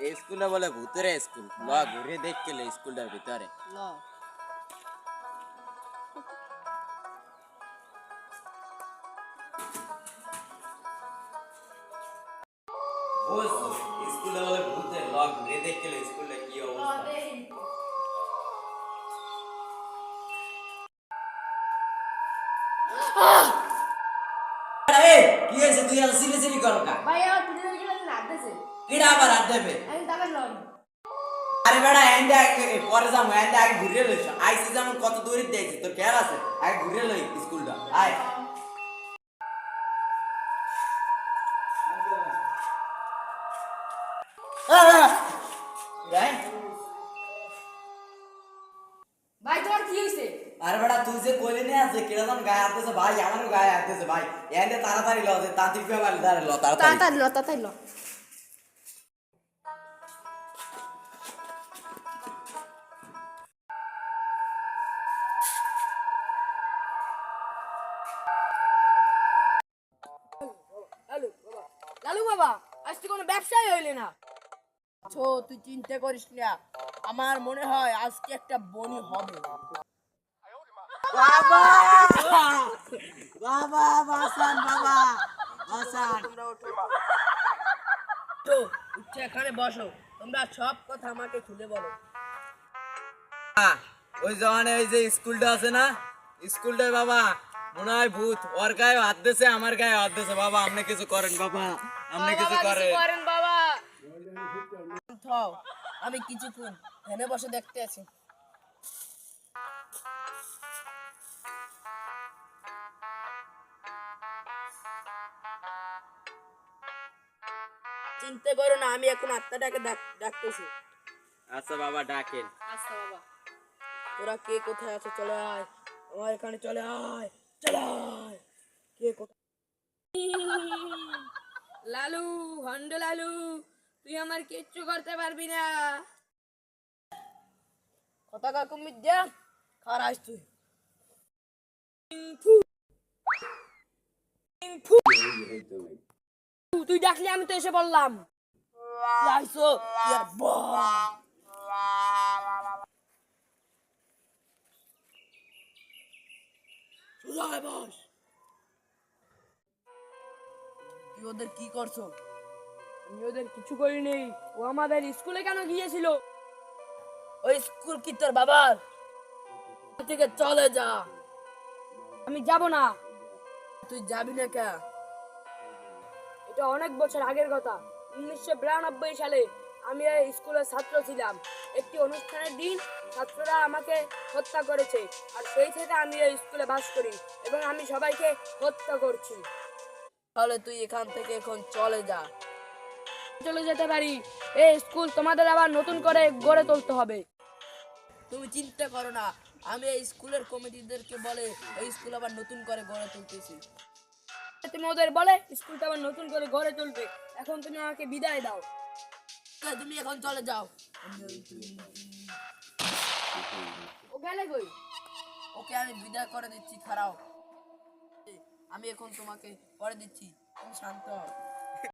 এই স্কুলে বলে ভূতের স্কুল, ল ঘুরে দেখলে স্কুলটার ভিতরে। বুঝছো স্কুলে বলে ভূতের, ল ঘুরে দেখলে স্কুলটা কি অবস্থা। কি হয়েছে, তুই আর সিলে সিলি কর কা? ভাই আমার পিছনে গেলে হাত দিছে। কিডা আবার হাত দেবে? আমি তাকে লই। আরে বেড়া এন্ডে পরে যাবো, এন্ডে আগে ঘুরে লইছ। আইসি যেমন কত দূরে দিয়েছি তোর খেয়াল আছে? আগে ঘুরে লই স্কুলটা আয়। ভাই তোমার কি হইছে? আরে বেটা তুই যে কইলি না যে কিরকম গায়ে হাত দিয়েছে ভাই, আমারও গায়ে হাত দিয়েছে ভাই। এন্ডে তাড়াতাড়ি ল, যে তান্ত্রিক ব্যাপার দাঁড়ে ল তাড়াতাড়ি। তাড়াতাড়ি ল। লালু বাবা আজ তো কোনো ব্যবসাই হইলে না। তুই চিন্তা করিস না, আমার মনে হয় আজকে একটা বনি হবে। বাবা বাবা বাসান, বাবা বাসান। তো উঠে এখানে বসো, তোমরা সব কথা আমাকে খুলে বলো। ওই জমানে ওই যে স্কুলটা আছে না, স্কুলটায় বাবা মনে হয় ভূত, ওর গায়ে হাত দিয়েছে, আমার গায়ে হাত দিয়েছে। বাবা আপনি কিছু করেন, বাবা আপনি কিছু করেন। বাবা আমি কিছুক্ষণ এখানে বসে দেখতে আছি। চিন্তা করো না, আমি এখন আত্মাটাকে ডাকতেছি। আচ্ছা বাবা ডাকেন। আচ্ছা বাবা, তোরা কে কোথায় আছো চলে আয়, আমার এখানে চলে আয়, চলে আয়। কে কোথায়? লালু, হন্ড লালু, তুই আমার কিচ্ছু করতে পারবি না। কথা কাকু মির্জা খারাস তুই। তুই ডাকলি আমি তো এসে বললাম। তুই আইসো, তুই আর বস। তুই ওদের কি করছো? আমি ওদের কিছু করিনি। ও আমাদের স্কুলে কেন গিয়েছিল? ওই স্কুল কি তোর বাবার? থেকে চলে যা। আমি যাব না। তুই যাবি না কে? এটা অনেক বছর আগের কথা। 1992 সালে আমি এই স্কুলের ছাত্র ছিলাম। একটি অনুষ্ঠানের দিন ছাত্ররা আমাকে হত্যা করেছে, আর সেই থেকে আমি এই স্কুলে বাস করি এবং আমি সবাইকে হত্যা করছি। তাহলে তুই এখান থেকে এখন চলে যা। চলে যেতে পারি। এই স্কুল তোমাদের আবার নতুন করে গড়ে তুলতে হবে। তুমি চিন্তা করো না, আমি এই স্কুলের কমিটিদেরকে বলে এই স্কুল আবার নতুন করে গড়ে তুলতেছি। তুমি ওদের বলে স্কুলটা আবার নতুন করে গড়ে তুলবে। এখন তুমি আমাকে বিদায় দাও। তুমি এখন চলে যাও। ও গেলে কই? ওকে আমি বিদায় করে দিচ্ছি, খারাপ। আমি এখন তোমাকে পরে দিচ্ছি, তুমি শান্ত হও।